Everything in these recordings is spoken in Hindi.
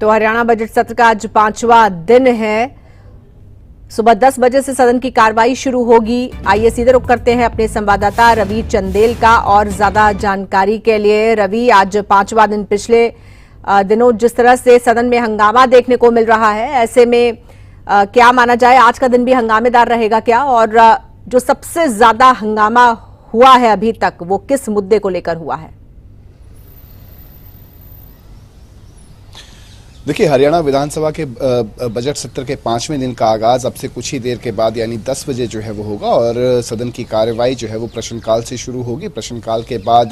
तो हरियाणा बजट सत्र का आज 5वां दिन है। सुबह 10 बजे से सदन की कार्रवाई शुरू होगी। आइए सीधे रुख करते हैं अपने संवाददाता रवि चंदेल का और ज्यादा जानकारी के लिए। रवि, आज 5वां दिन, पिछले दिनों जिस तरह से सदन में हंगामा देखने को मिल रहा है, ऐसे में क्या माना जाए आज का दिन भी हंगामेदार रहेगा क्या? और जो सबसे ज्यादा हंगामा हुआ है अभी तक वो किस मुद्दे को लेकर हुआ है? देखिए, हरियाणा विधानसभा के बजट सत्र के 5वें दिन का आगाज अब से कुछ ही देर के बाद यानी 10 बजे जो है वो होगा और सदन की कार्यवाही जो है वो प्रश्नकाल से शुरू होगी। प्रश्नकाल के बाद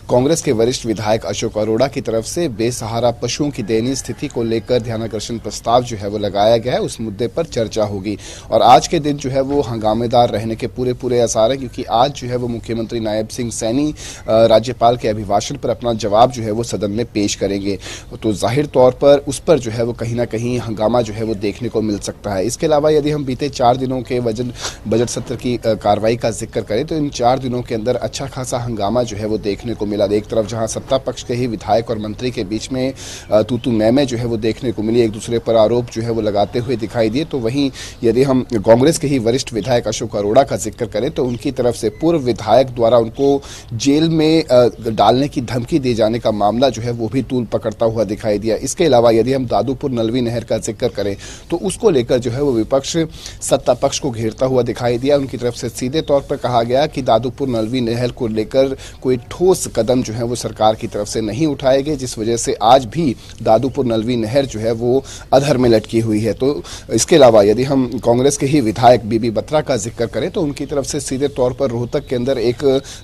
कांग्रेस के वरिष्ठ विधायक अशोक अरोड़ा की तरफ से बेसहारा पशुओं की दयनीय स्थिति को लेकर ध्यानाकर्षण प्रस्ताव जो है वो लगाया गया है, उस मुद्दे पर चर्चा होगी। और आज के दिन जो है वो हंगामेदार रहने के पूरे आसार है, क्योंकि आज जो है वो मुख्यमंत्री नायब सिंह सैनी राज्यपाल के अभिभाषण पर अपना जवाब जो है वो सदन में पेश करेंगे। तो जाहिर तौर पर उस पर जो है वो कहीं ना कहीं हंगामा जो है वो देखने को मिल सकता है। इसके अलावा यदि हम बीते 4 दिनों के बजट सत्र की कार्रवाई का जिक्र करें तो इन 4 दिनों के अंदर अच्छा खासा हंगामा जो है वो देखने को मिला। एक तरफ जहां सत्ता पक्ष के ही विधायक और मंत्री के बीच में तू मैं जो है वो देखने को मिली, एक दूसरे पर आरोप जो है वो लगाते हुए दिखाई दिए। तो वहीं यदि हम कांग्रेस के ही वरिष्ठ विधायक अशोक अरोड़ा का जिक्र करें तो उनकी तरफ से पूर्व विधायक द्वारा उनको जेल में डालने की धमकी दिए जाने का मामला जो है वो भी तूल पकड़ता हुआ दिखाई दिया। इसके अलावा यदि हम दादूपुर नलवी नहर का जिक्र करें तो उसको लेकर जो है वो विपक्ष सत्ता पक्ष को घेरता हुआ दिखाई दिया। उनकी तरफ से सीधे तौर पर कहा गया कि दादूपुर नलवी नहर को लेकर कोई ठोस कदम जो है वो सरकार की तरफ से नहीं उठाए गए, जिस वजह से आज भी दादूपुर नलवी नहर जो है वो अधर में लटकी हुई है। तो इसके अलावा यदि हम कांग्रेस के ही विधायक बीबी बत्रा का जिक्र करें तो उनकी तरफ से सीधे तौर पर रोहतक के अंदर एक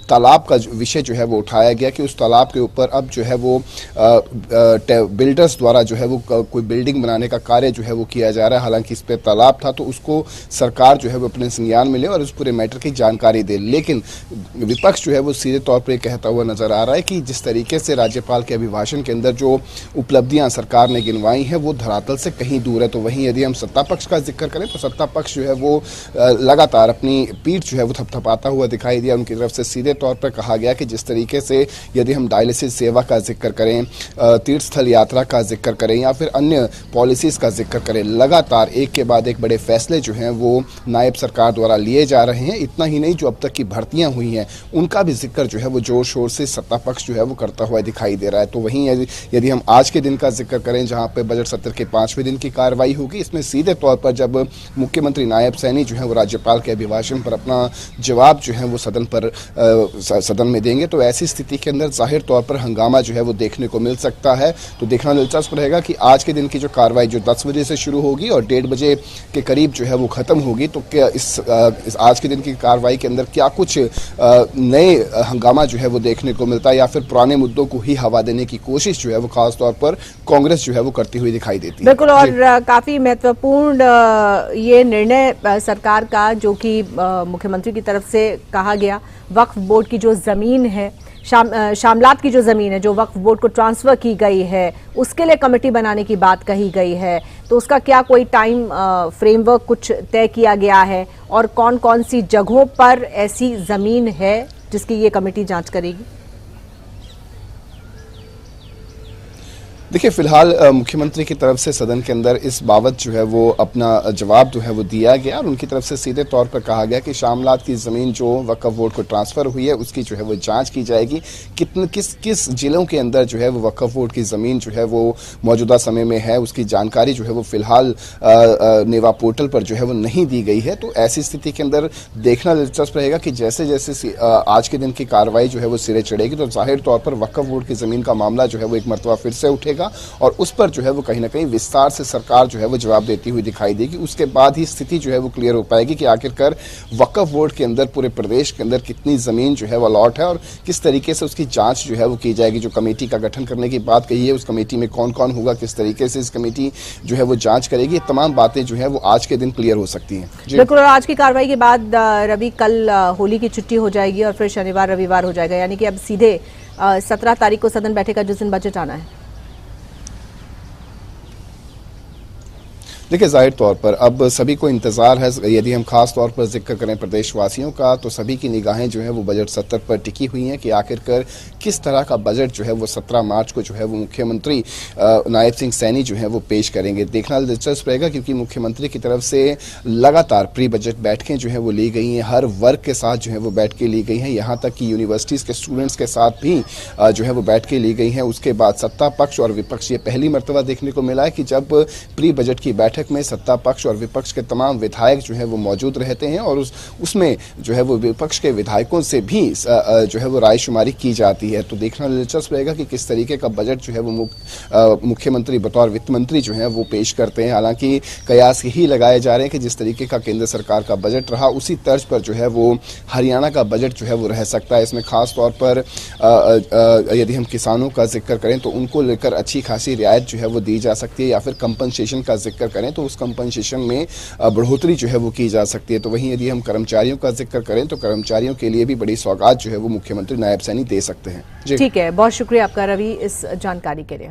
तालाब का विषय जो है वो उठाया गया कि उस तालाब के ऊपर अब जो है वो बिल्डर्स द्वारा जो है वो कोई बिल्डिंग बनाने का कार्य जो है वो किया जा रहा है। हालांकि इस पे तालाब था तो उसको सरकार जो है वो अपने संज्ञान में ले और उस पूरे मैटर की जानकारी दे। लेकिन विपक्ष जो है वो सीधे तौर पर कहता हुआ नजर आ रहा है कि जिस तरीके से राज्यपाल के अभिभाषण के अंदर जो उपलब्धियां सरकार ने गिनवाई हैं वो धरातल से कहीं दूर है। तो वहीं यदि हम सत्ता पक्ष का जिक्र करें तो सत्ता पक्ष जो है वो लगातार अपनी पीठ जो है वो थपथपाता हुआ दिखाई दिया। उनकी तरफ से सीधे तौर पर कहा गया कि जिस तरीके से यदि हम डायलिसिस सेवा का जिक्र करें, तीर्थ स्थल यात्रा का जिक्र करें या फिर अन्य पॉलिसीज का जिक्र करें, लगातार एक के बाद एक बड़े फैसले जो हैं वो नायब सरकार द्वारा लिए जा रहे हैं। इतना ही नहीं, जो अब तक की भर्तियां हुई हैं उनका भी जिक्र जो है वो जोर शोर से सत्ता पक्ष जो है वो करता हुआ दिखाई दे रहा है। तो वहीं यदि हम आज के दिन का जिक्र करें जहां पे बजट सत्र के 5वें दिन की कार्रवाई होगी, इसमें सीधे तौर पर जब मुख्यमंत्री नायब सैनी जो है वो राज्यपाल के अभिभाषण पर अपना जवाब जो है वो सदन में देंगे, तो ऐसी स्थिति के अंदर जाहिर तौर पर हंगामा जो है वो देखने को मिल सकता है। तो देखना दिलचस्प रहेगा कि आज के दिन की जो कार्रवाई जो 10 बजे से शुरू होगी और 1:30 बजे के करीब जो है वो खत्म होगी, तो क्या इस आज के दिन की कार्रवाई के अंदर क्या कुछ नए हंगामा जो है वो देखने को मिलता है या फिर पुराने मुद्दों को ही हवा देने की कोशिश जो है वो खास तौर पर कांग्रेस जो है वो करती हुई दिखाई देती है। बिल्कुल, और काफी महत्वपूर्ण ये निर्णय सरकार का जो कि मुख्यमंत्री की तरफ से कहा गया, वक्फ बोर्ड की जो जमीन है, शामलात की जो जमीन है जो वक्फ बोर्ड को ट्रांसफर की गई है, उसके लिए कमेटी बनाने की बात कही गई है। तो उसका क्या कोई टाइम फ्रेमवर्क कुछ तय किया गया है और कौन कौन सी जगहों पर ऐसी जमीन है जिसकी ये कमेटी जांच करेगी? देखिए, फिलहाल मुख्यमंत्री की तरफ से सदन के अंदर इस बाबत जो है वो अपना जवाब जो है वो दिया गया और उनकी तरफ से सीधे तौर पर कहा गया कि शामलात की ज़मीन जो वक्फ बोर्ड को ट्रांसफ़र हुई है उसकी जो है वो जांच की जाएगी। किस जिलों के अंदर जो है वो वक्फ बोर्ड की ज़मीन जो है वो मौजूदा समय में है, उसकी जानकारी जो है वो फिलहाल नेवा पोर्टल पर जो है वो नहीं दी गई है। तो ऐसी स्थिति के अंदर देखना दिलचस्प रहेगा कि जैसे जैसे आज के दिन की कार्रवाई जो है वो सिरे चढ़ेगी तो जाहिर तौर पर वक्फ बोर्ड की ज़मीन का मामला जो है वो एक मरतबा फिर से उठेगा और उस पर जो है वो कहीं ना कहीं विस्तार से सरकार जो है वो जवाब देती हुई दिखाई देगी। उसके बाद ही स्थिति जो है वो क्लियर हो पाएगी कि आखिरकार वक्फ बोर्ड के अंदर पूरे प्रदेश के अंदर कितनी जमीन जो है वो अलॉट है और किस तरीके से उसकी जांच जो है वो की जाएगी। जो कमेटी का गठन करने की बात कही है, उस कमेटी में कौन कौन होगा, किस तरीके से इस कमेटी जो है वो जांच करेगी, ये तमाम बातें जो है वो आज के दिन क्लियर हो सकती हैं। बिल्कुल, आज की कार्रवाई के बाद रवि, कल होली की छुट्टी हो जाएगी और फिर शनिवार रविवार हो जाएगा, यानी कि अब सीधे 17 तारीख को सदन बैठेगा जिस दिन बजट आना है। देखिए, जाहिर तौर पर अब सभी को इंतजार है। यदि हम खास तौर पर जिक्र करें प्रदेशवासियों का, तो सभी की निगाहें जो है वो बजट सत्र पर टिकी हुई हैं कि आखिरकार किस तरह का बजट जो है वो 17 मार्च को जो है वो मुख्यमंत्री नायब सिंह सैनी जो है वो पेश करेंगे। देखना दिलचस्प रहेगा, क्योंकि मुख्यमंत्री की तरफ से लगातार प्री बजट बैठकें जो है वो ली गई हैं, हर वर्ग के साथ जो है वो बैठकें ली गई हैं, यहाँ तक कि यूनिवर्सिटीज के स्टूडेंट्स के साथ भी जो है वो बैठकें ली गई हैं। उसके बाद सत्ता पक्ष और विपक्ष, ये पहली मर्तबा देखने को मिला है कि जब प्री बजट की बैठक में सत्ता पक्ष और विपक्ष के तमाम विधायक जो है वो मौजूद रहते हैं, और उसमें जो है वो विपक्ष के विधायकों से भी जो है वो रायशुमारी की जाती है। तो देखना दिलचस्प रहेगा कि किस तरीके का बजट जो है वो मुख्यमंत्री बतौर वित्त मंत्री जो है वो पेश करते हैं। हालांकि कयास यही लगाए जा रहे हैं कि जिस तरीके का केंद्र सरकार का बजट रहा, उसी तर्ज पर जो है वो हरियाणा का बजट जो है वो रह सकता है। इसमें खास तौर पर यदि हम किसानों का जिक्र करें तो उनको लेकर अच्छी खासी रियायत जो है वो दी जा सकती है, या फिर कंपनसेशन का जिक्र करें तो उस कंपनसेशन में बढ़ोतरी जो है वो की जा सकती है। तो वहीं यदि हम कर्मचारियों का जिक्र करें तो कर्मचारियों के लिए भी बड़ी सौगात जो है वो मुख्यमंत्री नायब सैनी दे सकते हैं। जी ठीक है, बहुत शुक्रिया आपका रवि इस जानकारी के लिए।